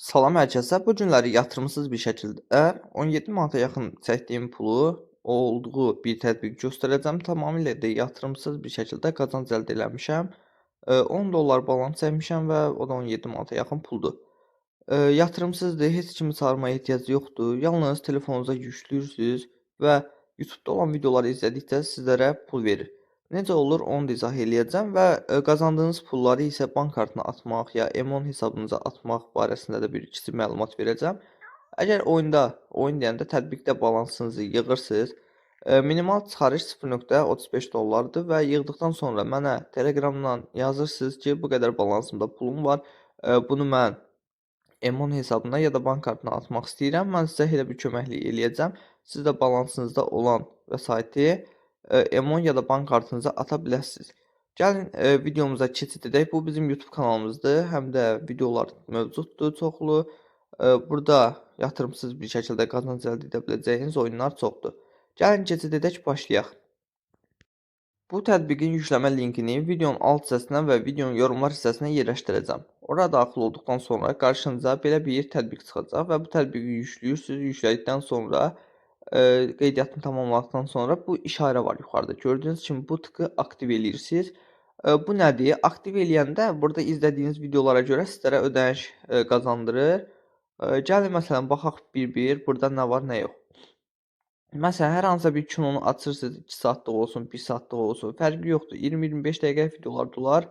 Salam hər kəsə. Bu günləri yatırımsız bir şəkildə 17 manata yaxın çəkdiyim pulu olduğu bir tətbiq göstərəcəm. Tamamilə də yatırımsız bir şəkildə qazanc əldə eləmişəm. 10 dollar balans çəkmişəm və o da 17 manata yaxın puldur. Yatırımsızdır, heç kimi çağırmaya ehtiyac yoxdur. Yalnız telefonunuza yüklüyürsüz və YouTube-da olan videoları izlədikcə sizlərə pul verir. Necə olur, onu da izah eləyəcəm və qazandığınız pulları isə bank kartına atmaq ya Emon hesabınıza atmaq barəsində də bir kiçik məlumat verəcəm. Əgər oyun deyəndə tətbiqdə balansınızı yığırsınız, minimal çıxarış 0.35 dollardır və yığdıqdan sonra mənə Telegramdan yazırsınız ki, bu qədər balansımda pulum var, bunu mən Emon hesabına ya da bank kartına atmaq istəyirəm. Mən sizə elə bir köməklik eləyəcəm. Siz də balansınızda olan vəsaiti Emon ya da bank kartınıza ata biləsiniz. Gəlin videomuza keçid edək. Bu bizim YouTube kanalımızdır. Həm də videolar mövcuddur çoxlu. Burada yatırımsız bir şəkildə qazanc əldə edə biləcəyiniz oyunlar çoxdur. Gəlin keçid edək, başlayaq. Bu tətbiqin yükləmə linkini videonun alt hissəsinə və videonun yorumlar hissəsinə yerləşdirəcəm. Ora daxil olduqdan sonra qarşınıza belə bir tətbiq çıxacaq və bu tətbiqi yüklüyürsünüz. Yüklədikdən sonra qeydiyyatını tamamladıqdan sonra bu işarə var yuxarıda. Gördüyünüz kimi bu tıkı aktiv eləyirsiniz. Bu nədir? Aktiv eləyəndə burada izlədiyiniz videolara görə sizlərə ödəniş qazandırır. Gəlin məsələn baxaq bir-bir burada nə var, nə yox. Məsələn, hər hansısa bir kinonu açırsınız, 2 saatlıq olsun, 1 saatlıq olsun, fərqi yoxdur. 20-25 dəqiqəlik videolar,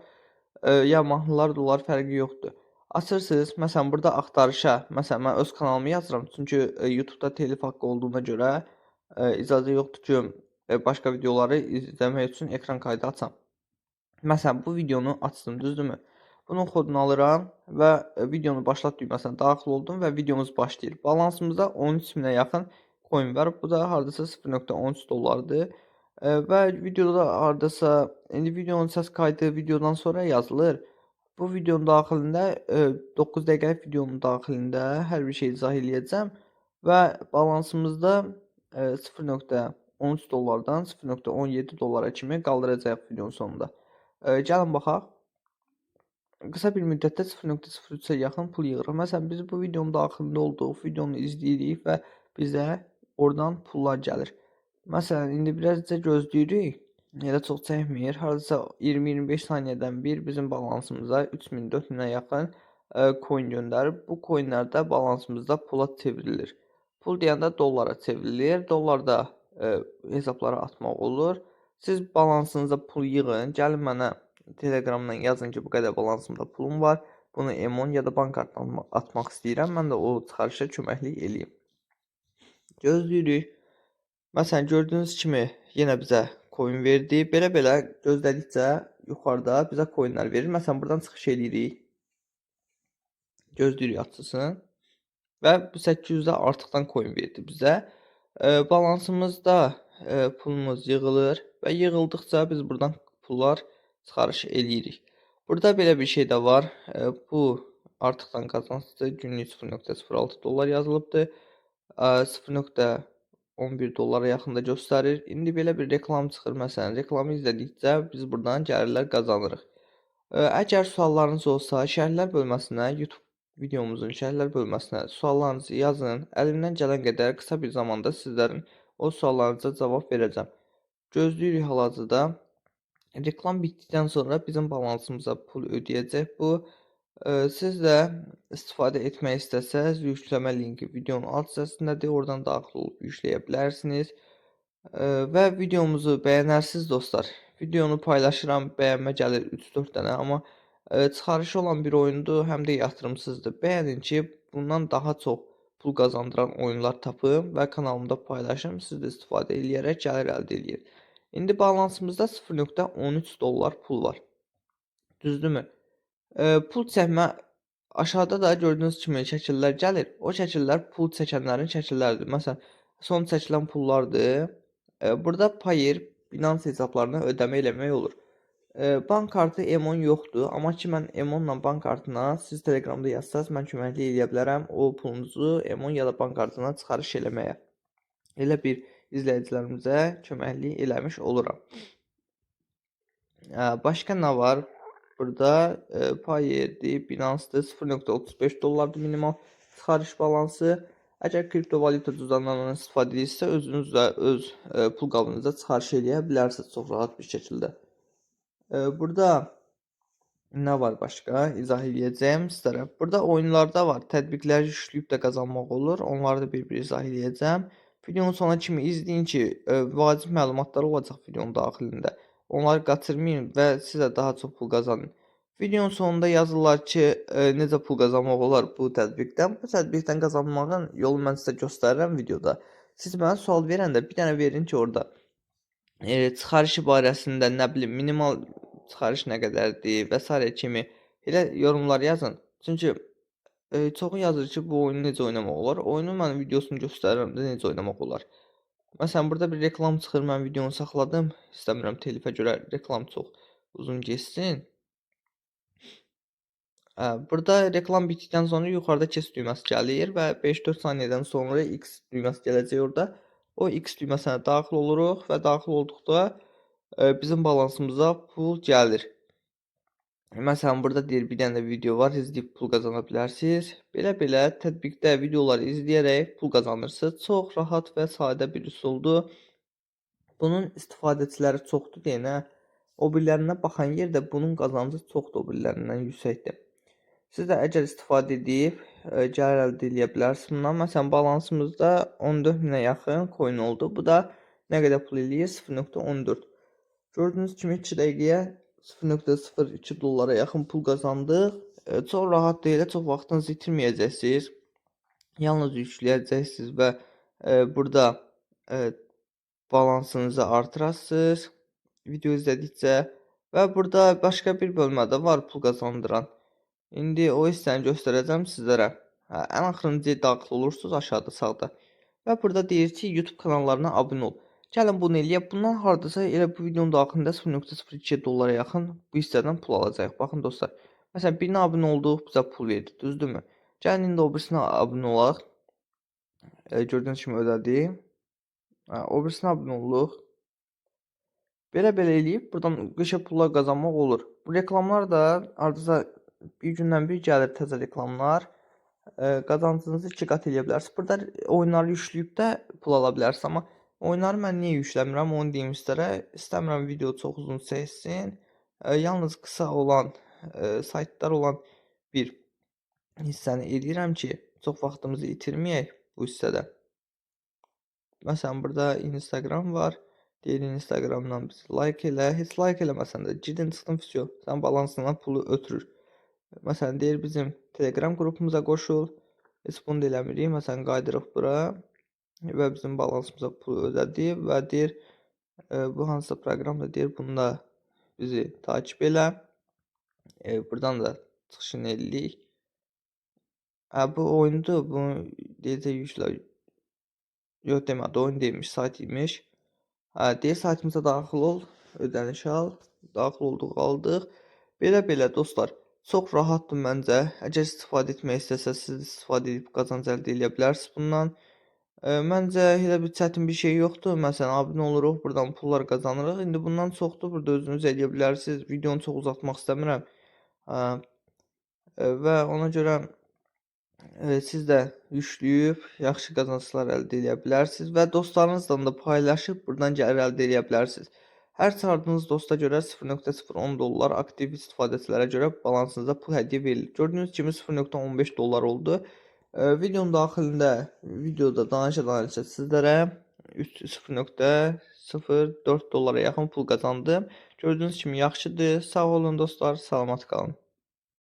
ya mahnılar, fərqi yoxdur. Açırsınız, məsələn, burada axtarışa, məsələn, mən öz kanalımı yazıram, çünki YouTube-da telif haqqı olduğuna görə icazə yoxdur ki, başqa videoları izləmək üçün ekran kaydı açam. Məsələn, bu videonu açdım, düzdürmü? Bunun kodunu alıram və videonu başlat düyməsində daxil oldum və videomuz başlayır. Balansımızda 13 minə yaxın coin var. Bu da hardasa 0.13 dollardır. Və videoda hardasa indi videonun səs kaydı videodan sonra yazılır. Bu videonun daxilində 9 dəqiqəlik videonun daxilində hər bir şey izah eləyəcəm və balansımızda 0.13 dollardan 0.17 dollara kimi qaldıracağıq videonun sonunda. Gəlin baxaq. Qısa bir müddətdə 0.03-ə yaxın pul yığırıq. Məsələn, biz bu videonun daxilində olduğuq, videonu izləyirik və bizə oradan pullar gəlir. Məsələn, indi birazca gözləyirik. Elə çox çəkmir. Hardasa 20-25 saniyədən bir bizim balansımıza 3000, 4000-ə yaxın coin göndərir. Bu coinlər də balansımızda pula çevrilir. Pul deyəndə dollara çevrilir. Dollarda hesablara atmaq olur. Siz balansınıza pul yığın. Gəlin mənə Telegramdan yazın ki, bu qədər balansımda pulum var. Bunu Emon ya da bank kartına atmaq istəyirəm. Mən də o çıxarışa köməklik eləyim. Gözləyirik. Məsələn, gördüyünüz kimi yenə bizə coin verdi. Belə-belə gözlədikcə yuxarıda bizə coinlər verir. Məsələn, buradan çıxış eləyirik. Gözləyirik açılsın. Və bu 800-də artıqdan coin verdi bizə. Balansımızda pulumuz yığılır və yığıldıqca biz buradan pullar çıxarış eləyirik. Burada belə bir şey də var. Bu artıqdan qazancdır. Günlük 0.06 dollar yazılıbdır. 0.11 dollara yaxında göstərir. İndi belə bir reklam çıxır. Məsələn, reklamı izlədikcə biz buradan gəlirlər qazanırıq. Əgər suallarınız olsa, şərhlər bölməsinə, YouTube videomuzun şərhlər bölməsinə suallarınızı yazın. Əlimdən gələn qədər qısa bir zamanda sizlərin o suallarınıza cavab verəcəm. Gözləyirik hal-hazırda. Reklam bitdikdən sonra bizim balansımıza pul ödəyəcək bu. Siz də istifadə etmək istəsəz, yükləmə linki videonun alt hissəsindədir. Oradan daxil olub yükləyə bilərsiniz. Və videomuzu bəyənərsiniz dostlar. Videonu paylaşıram, bəyənmə gəlir 3-4 dənə, amma çıxarışı olan bir oyundur, həm də yatırımsızdır. Bəyənin ki, bundan daha çox pul qazandıran oyunlar tapım və kanalımda paylaşım. Siz də istifadə eləyərək gəlir əldə eləyin. İndi balansımızda 0.13 dollar pul var. Düzdürmü? Pul çəkmə aşağıda da gördüyünüz kimi şəkillər gəlir. O şəkillər pul çəkənlərin şəkilləridir. Məsələn, son çəkilən pullardır. Burada Payer, Binance hesablarına ödəmə eləmək olur. Bank kartı Emon yoxdur, amma ki mən Emonla bank kartına siz Telegramda yazsaz mən köməklik eləyə bilərəm o pulunuzu Emon ya da bank kartına çıxarış eləməyə. Elə bir izləyicilərimizə köməklik eləmiş oluram. Başqa nə var? burada Paye'dir, Binance'dır, 0.35 dollardır minimal çıxarış balansı. Əgər kriptovalyuta cüzdanlarından istifadə edirsə, özünüz də öz pul qabınıza çıxarış edə bilərsiniz çox rahat bir şəkildə. Burada nə var başqa? İzah edəcəyim sizlərə. Burada oyunlarda var. Tətbiqləri yükləyib də qazanmaq olur. Onları da bir-bir izah edəcəm. Videonun sonuna kimi izləyin ki, vacib məlumatlar olacaq videonun daxilində. Onları qaçırmayın və siz də daha çox pul qazanın. Videonun sonunda yazırlar ki, necə pul qazanmaq olar bu tətbiqdən. Bu tətbiqdən qazanmağın yolu mən sizə göstərirəm videoda. Siz mənə sual verəndə bir dənə verin ki, orada çıxarış barəsində nə bilim minimal çıxarış nə qədərdir və s. kimi elə yorumlar yazın. Çünki çoxu yazır ki, bu oyunu necə oynamaq olar. Oyunun mən videosunu göstərirəm də necə oynamaq olar. Məsələn, burada bir reklam çıxır, mən videonu saxladım. İstəmirəm telifə görə reklam çox uzun keçsin. Burada reklam bitdikdən sonra yuxarıda keç düyməsi gəlir və 5-4 saniyədən sonra X düyməsi gələcək orada. O X düyməsinə daxil oluruq və daxil olduqda bizim balansımıza pul gəlir. Məsələn, burada deyir bir dənə də video var, izləyib pul qazana bilərsiniz. Belə-belə tətbiqdə videoları izləyərək pul qazanırsınız. Çox rahat və sadə bir üsuldur. Bunun istifadəçiləri çoxdur deyənə, o birilərinə baxan yerdə bunun qazancı çoxdur, o birilərindən yüksəkdir. Siz də əgər istifadə edib gəlir əldə edə bilərsiniz bundan. Məsələn, balansımızda 14.000-ə yaxın coin oldu. Bu da nə qədər pul eləyir? 0.14. Gördüyünüz kimi 2 dəqiqəyə 0.02 dollara yaxın pul qazandıq. Çox rahat deyil, çox vaxtınızı itirməyəcəksiniz. Yalnız yükləyəcəksiniz və burada balansınızı artırasınız video izlədikcə və burada başqa bir bölmədə var pul qazandıran. İndi o hissəni göstərəcəm sizlərə. Ən axırıncı daxil olursunuz aşağıda sağda və burada deyir ki, YouTube kanallarına abunə ol. Gəlin bunu eləyək. Bundan hardasa elə bu videonun daxilində 0.02 dollara yaxın bu hissədən pul alacağıq. Baxın dostlar. Məsələn, birinə abunə olduq, bizə pul verdi, düzdürmü? Gəlin indi o birisinə abunə olaq. Gördüyünüz kimi ödədik. O birisinə abunə olduq. Belə-belə eləyib buradan qışa pullar qazanmaq olur. Bu reklamlar da hardasa bir gündən bir gəlir təzə reklamlar. Qazancınızı 2 qat eləyə bilərsiniz. Burada oyunları yükləyib də pul ala bilərsiniz, amma oyunları mən niyə yükləmirəm, onu deyim sizlərə. İstəmirəm video çox uzun çəksin. Yalnız qısa olan, saytlar olan bir hissəni edirəm ki, çox vaxtımızı itirməyək bu hissədə. Məsələn, burada Instagram var. Deyir Instagramdan biz like elə. Heç like eləməsən də girdin çıxdın fisyo. Sən balansından pulu ötürür. Məsələn, deyir bizim Telegram qrupumuza qoşul. Heç bunu da eləmirik. Məsələn, qaydırıq bura və bizim balansımıza pulu ödədik və deyir bu hansısa proqram da deyir bunda bizi takip elə. Buradan da çıxışını eləyirik. Bu oyundur. Bunu deyəcək yüklə. Yox demədi, oyun deyilmiş, sayt imiş. Deyir saytımıza daxil ol, ödəniş al. Daxil olduq, aldıq. Belə-belə dostlar, çox rahatdır məncə. Əgər istifadə etmək istəsəz, siz istifadə edib qazanc əldə edə bilərsiniz bundan. Məncə elə bir çətin bir şey yoxdur. Məsələn, abunə oluruq, buradan pullar qazanırıq. İndi bundan çoxdur, burada özünüz eləyə bilərsiniz. Videonu çox uzatmaq istəmirəm. Və ona görə siz də yükləyib yaxşı qazanclar əldə edə bilərsiniz və dostlarınızla da paylaşıb buradan gəlir əldə edə bilərsiniz. Hər çağırdığınız dosta görə 0.010 dollar, aktiv istifadəçilərə görə balansınıza pul hədiyyə verilir. Gördüyünüz kimi 0.15 dollar oldu. Videonun daxilində videoda danışa sizlərə 0.04 dollara yaxın pul qazandım. Gördüyünüz kimi yaxşıdır. Sağ olun dostlar, salamat qalın.